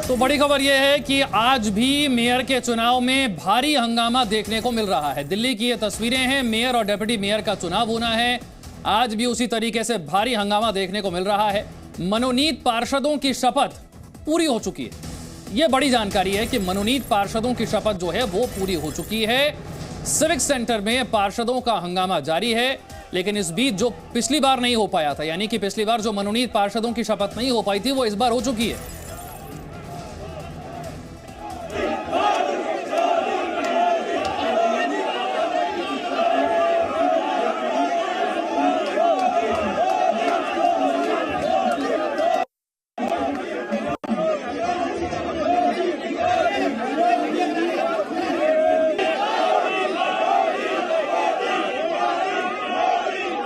तो बड़ी खबर यह है कि आज भी मेयर के चुनाव में भारी हंगामा देखने को मिल रहा है। दिल्ली की ये तस्वीरें हैं, मेयर और डिप्टी मेयर का चुनाव होना है। आज भी उसी तरीके से भारी हंगामा देखने को मिल रहा है। मनोनीत पार्षदों की शपथ पूरी हो चुकी है। यह बड़ी जानकारी है कि मनोनीत पार्षदों की शपथ जो है वो पूरी हो चुकी है। सिविक सेंटर में पार्षदों का हंगामा जारी है, लेकिन इस बीच जो पिछली बार नहीं हो पाया था, यानी कि पिछली बार जो मनोनीत पार्षदों की शपथ नहीं हो पाई थी, वो इस बार हो चुकी है।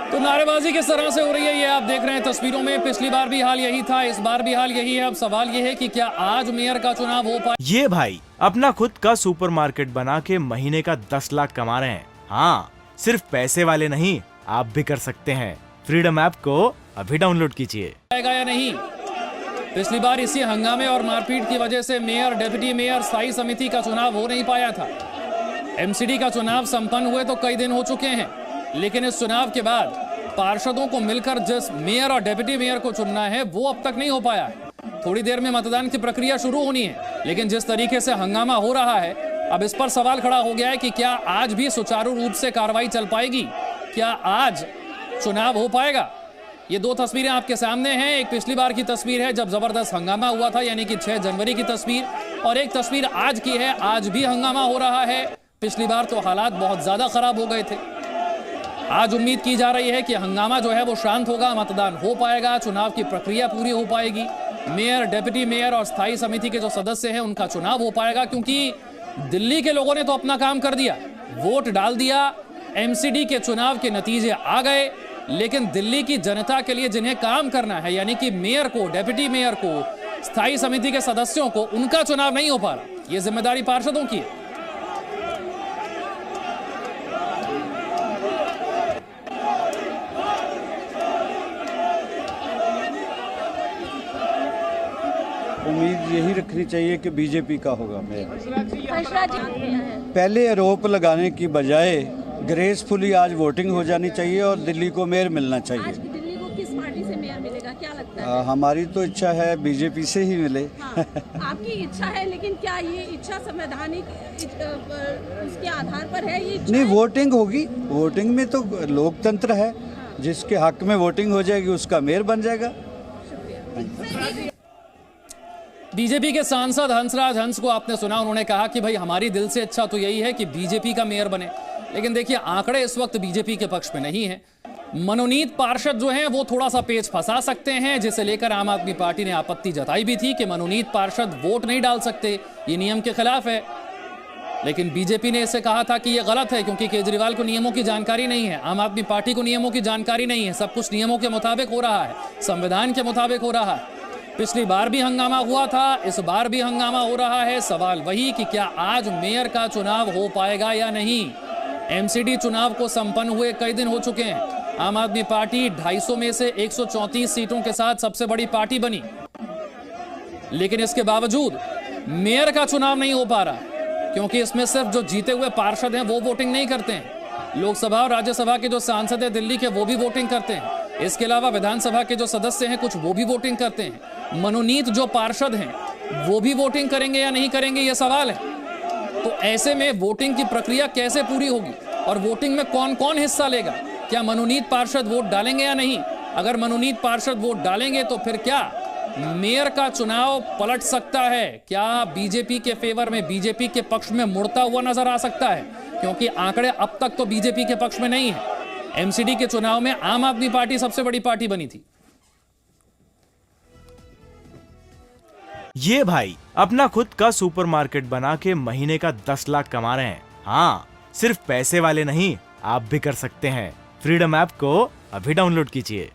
तो नारेबाजी किस तरह से हो रही है ये आप देख रहे हैं तस्वीरों में। पिछली बार भी हाल यही था, इस बार भी हाल यही है। अब सवाल ये है कि क्या आज मेयर का चुनाव हो पाए। ये भाई अपना खुद का सुपरमार्केट बना के महीने का 10 लाख कमा रहे हैं। हाँ, सिर्फ पैसे वाले नहीं, आप भी कर सकते हैं। फ्रीडम ऐप को अभी डाउनलोड कीजिए। या नहीं, पिछली बार इसी हंगामे और मारपीट की वजह से मेयर, डिप्टी मेयर, स्थायी समिति का चुनाव हो नहीं पाया था। एमसीडी का चुनाव संपन्न हुए तो कई दिन हो चुके हैं, लेकिन इस चुनाव के बाद पार्षदों को मिलकर जिस मेयर और डिप्टी मेयर को चुनना है वो अब तक नहीं हो पाया है। थोड़ी देर में मतदान की प्रक्रिया शुरू होनी है, लेकिन जिस तरीके से हंगामा हो रहा है, अब इस पर सवाल खड़ा हो गया है कि क्या आज भी सुचारू रूप से कार्रवाई चल पाएगी, क्या आज चुनाव हो पाएगा। ये दो तस्वीरें आपके सामने हैं। एक पिछली बार की तस्वीर है जब जबरदस्त हंगामा हुआ था, यानी कि 6 जनवरी की तस्वीर, और एक तस्वीर आज की है। आज भी हंगामा हो रहा है। पिछली बार तो हालात बहुत ज्यादा खराब हो गए थे। आज उम्मीद की जा रही है कि हंगामा जो है वो शांत होगा, मतदान हो पाएगा, चुनाव की प्रक्रिया पूरी हो पाएगी, मेयर, डिप्टी मेयर और स्थायी समिति के जो सदस्य हैं उनका चुनाव हो पाएगा। क्योंकि दिल्ली के लोगों ने तो अपना काम कर दिया, वोट डाल दिया, एमसीडी के चुनाव के नतीजे आ गए, लेकिन दिल्ली की जनता के लिए जिन्हें काम करना है, यानी कि मेयर को, डिप्टी मेयर को, स्थायी समिति के सदस्यों को, उनका चुनाव नहीं हो पा रहा। यह जिम्मेदारी पार्षदों की है। उम्मीद यही रखनी चाहिए कि बीजेपी का होगा मेयर। पहले आरोप लगाने की बजाय ग्रेसफुली आज वोटिंग हो जानी चाहिए और दिल्ली को मेयर मिलना चाहिए। आज दिल्ली को किस पार्टी से मेयर मिलेगा, क्या लगता है? हमारी तो इच्छा है बीजेपी से ही मिले। हाँ, आपकी इच्छा है, लेकिन क्या ये इच्छा संवैधानिक उसके आधार पर है? ये नहीं, वोटिंग होगी। वोटिंग में तो लोकतंत्र है, जिसके हक में वोटिंग हो जाएगी उसका मेयर बन जाएगा। बीजेपी के सांसद हंसराज हंस को आपने सुना, उन्होंने कहा कि भाई हमारी दिल से इच्छा तो यही है कि बीजेपी का मेयर बने, लेकिन देखिए आंकड़े इस वक्त बीजेपी के पक्ष में नहीं है। मनोनीत पार्षद जो हैं वो थोड़ा सा पेच फंसा सकते हैं, जिसे लेकर आम आदमी पार्टी ने आपत्ति जताई भी थी कि मनोनीत पार्षद वोट नहीं डाल सकते, ये नियम के खिलाफ है। लेकिन बीजेपी ने इससे कहा था कि यह गलत है, क्योंकि केजरीवाल को नियमों की जानकारी नहीं है, आम आदमी पार्टी को नियमों की जानकारी नहीं है, सब कुछ नियमों के मुताबिक हो रहा है, संविधान के मुताबिक हो रहा है। पिछली बार भी हंगामा हुआ था, इस बार भी हंगामा हो रहा है। सवाल वही कि क्या आज मेयर का चुनाव हो पाएगा या नहीं। एमसीडी चुनाव को संपन्न हुए कई दिन हो चुके हैं। आम आदमी पार्टी 250 में से 134 सीटों के साथ सबसे बड़ी पार्टी बनी, लेकिन इसके बावजूद मेयर का चुनाव नहीं हो पा रहा, क्योंकि इसमें सिर्फ जो जीते हुए पार्षद हैं वो वोटिंग नहीं करते हैं। लोकसभा और राज्यसभा के जो सांसद हैं दिल्ली के, वो भी वोटिंग करते हैं। इसके अलावा विधानसभा के जो सदस्य हैं कुछ, वो भी वोटिंग करते हैं। मनोनीत जो पार्षद हैं वो भी वोटिंग करेंगे या नहीं करेंगे, ये सवाल है। तो ऐसे में वोटिंग की प्रक्रिया कैसे पूरी होगी और वोटिंग में कौन कौन हिस्सा लेगा? क्या मनोनीत पार्षद वोट डालेंगे या नहीं? अगर मनोनीत पार्षद वोट डालेंगे तो फिर क्या मेयर का चुनाव पलट सकता है? क्या बीजेपी के फेवर में, बीजेपी के पक्ष में मुड़ता हुआ नजर आ सकता है? क्योंकि आंकड़े अब तक तो बीजेपी के पक्ष में नहीं है। एमसीडी के चुनाव में आम आदमी पार्टी सबसे बड़ी पार्टी बनी थी। ये भाई अपना खुद का सुपरमार्केट बना के महीने का 10 लाख कमा रहे हैं। हाँ, सिर्फ पैसे वाले नहीं, आप भी कर सकते हैं। फ्रीडम ऐप को अभी डाउनलोड कीजिए।